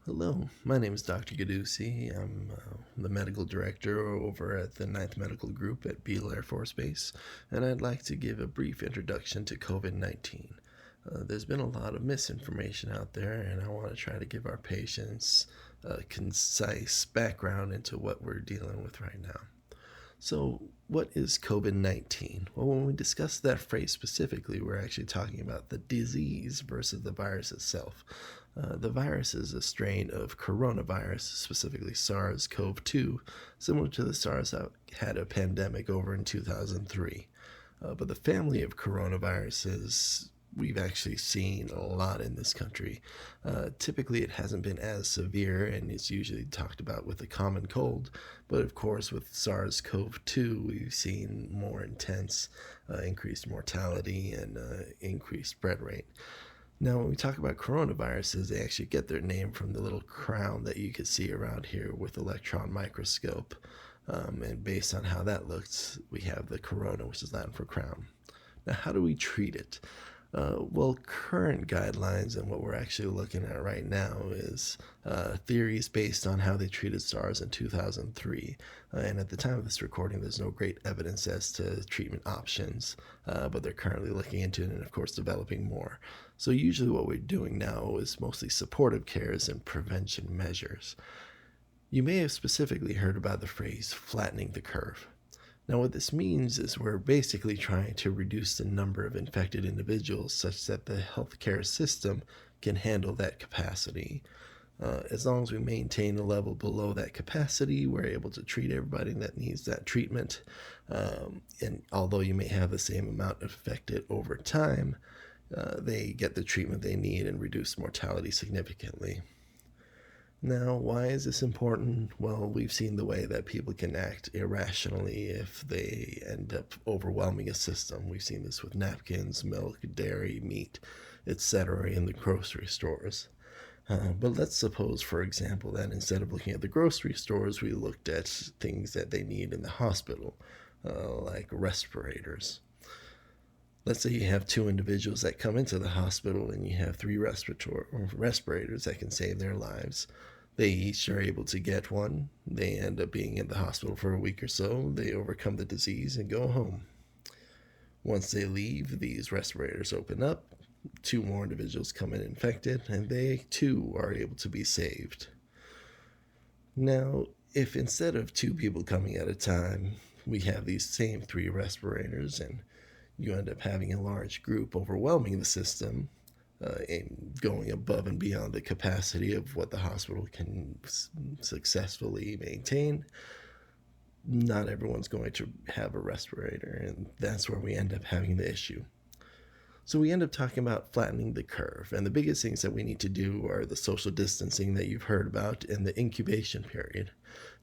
Hello, my name is Dr. Gadusi. I'm the medical director over at the Ninth Medical Group at Beale Air Force Base, and I'd like to give a brief introduction to COVID-19. There's been a lot of misinformation out there, and I want to try to give our patients a concise background into what we're dealing with right now. So, what is COVID-19? Well, when we discuss that phrase specifically, we're actually talking about the disease versus the virus itself. The virus is a strain of coronavirus, specifically SARS-CoV-2, similar to the SARS that had a pandemic over in 2003. But the family of coronaviruses we've actually seen a lot in this country. Typically, it hasn't been as severe, and it's usually talked about with a common cold. But of course, with SARS-CoV-2, we've seen more intense, increased mortality and increased spread rate. Now, when we talk about coronaviruses, they actually get their name from the little crown that you can see around here with electron microscope. And based on how that looks, we have the corona, which is Latin for crown. Now, how do we treat it? Well, current guidelines and what we're actually looking at right now is theories based on how they treated SARS in 2003. And at the time of this recording, there's no great evidence as to treatment options, but they're currently looking into it and, of course, developing more. So usually what we're doing now is mostly supportive cares and prevention measures. You may have specifically heard about the phrase flattening the curve. Now, what this means is we're basically trying to reduce the number of infected individuals such that the healthcare system can handle that capacity. As long as we maintain a level below that capacity, we're able to treat everybody that needs that treatment. And although you may have the same amount affected over time, they get the treatment they need and reduce mortality significantly. Now, why is this important? Well, we've seen the way that people can act irrationally if they end up overwhelming a system. We've seen this with napkins, milk, dairy, meat, etc. in the grocery stores. But let's suppose, for example, that instead of looking at the grocery stores, we looked at things that they need in the hospital, like respirators. Let's say you have two individuals that come into the hospital and you have three respirators that can save their lives. They each are able to get one. They end up being in the hospital for a week or so. They overcome the disease and go home. Once they leave, these respirators open up. Two more individuals come in infected, and they too are able to be saved. Now, if instead of two people coming at a time, we have these same three respirators and you end up having a large group overwhelming the system and going above and beyond the capacity of what the hospital can successfully maintain, not everyone's going to have a respirator, and that's where we end up having the issue. So we end up talking about flattening the curve, and the biggest things that we need to do are the social distancing that you've heard about and the incubation period.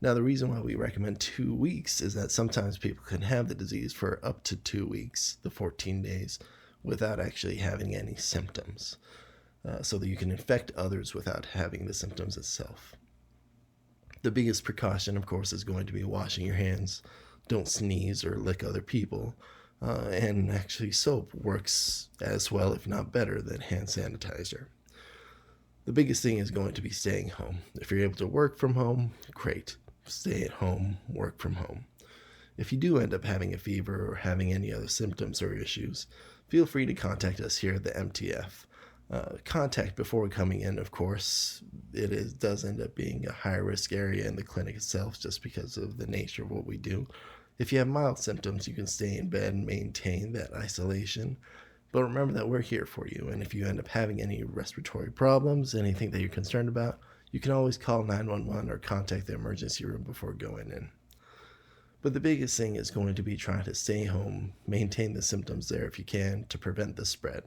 Now, the reason why we recommend 2 weeks is that sometimes people can have the disease for up to 2 weeks, the 14 days, without actually having any symptoms, so that you can infect others without having the symptoms itself. The biggest precaution, of course, is going to be washing your hands. Don't sneeze or lick other people. And actually soap works as well, if not better, than hand sanitizer. The biggest thing is going to be staying home. If you're able to work from home, great. Stay at home, work from home. If you do end up having a fever or having any other symptoms or issues, feel free to contact us here at the MTF. Contact before coming in, of course. It does end up being a high-risk area in the clinic itself just because of the nature of what we do. If you have mild symptoms, you can stay in bed and maintain that isolation. But remember that we're here for you. And if you end up having any respiratory problems, anything that you're concerned about, you can always call 911 or contact the emergency room before going in. But the biggest thing is going to be trying to stay home, maintain the symptoms there if you can to prevent the spread.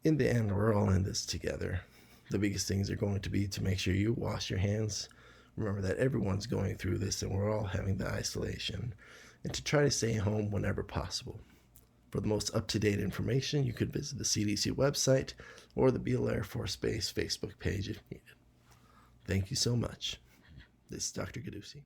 In the end, we're all in this together. The biggest things are going to be to make sure you wash your hands. Remember that everyone's going through this and we're all having the isolation, and to try to stay home whenever possible. For the most up-to-date information, you could visit the CDC website or the Beale Air Force Base Facebook page if needed. Thank you so much. This is Dr. Gadusi.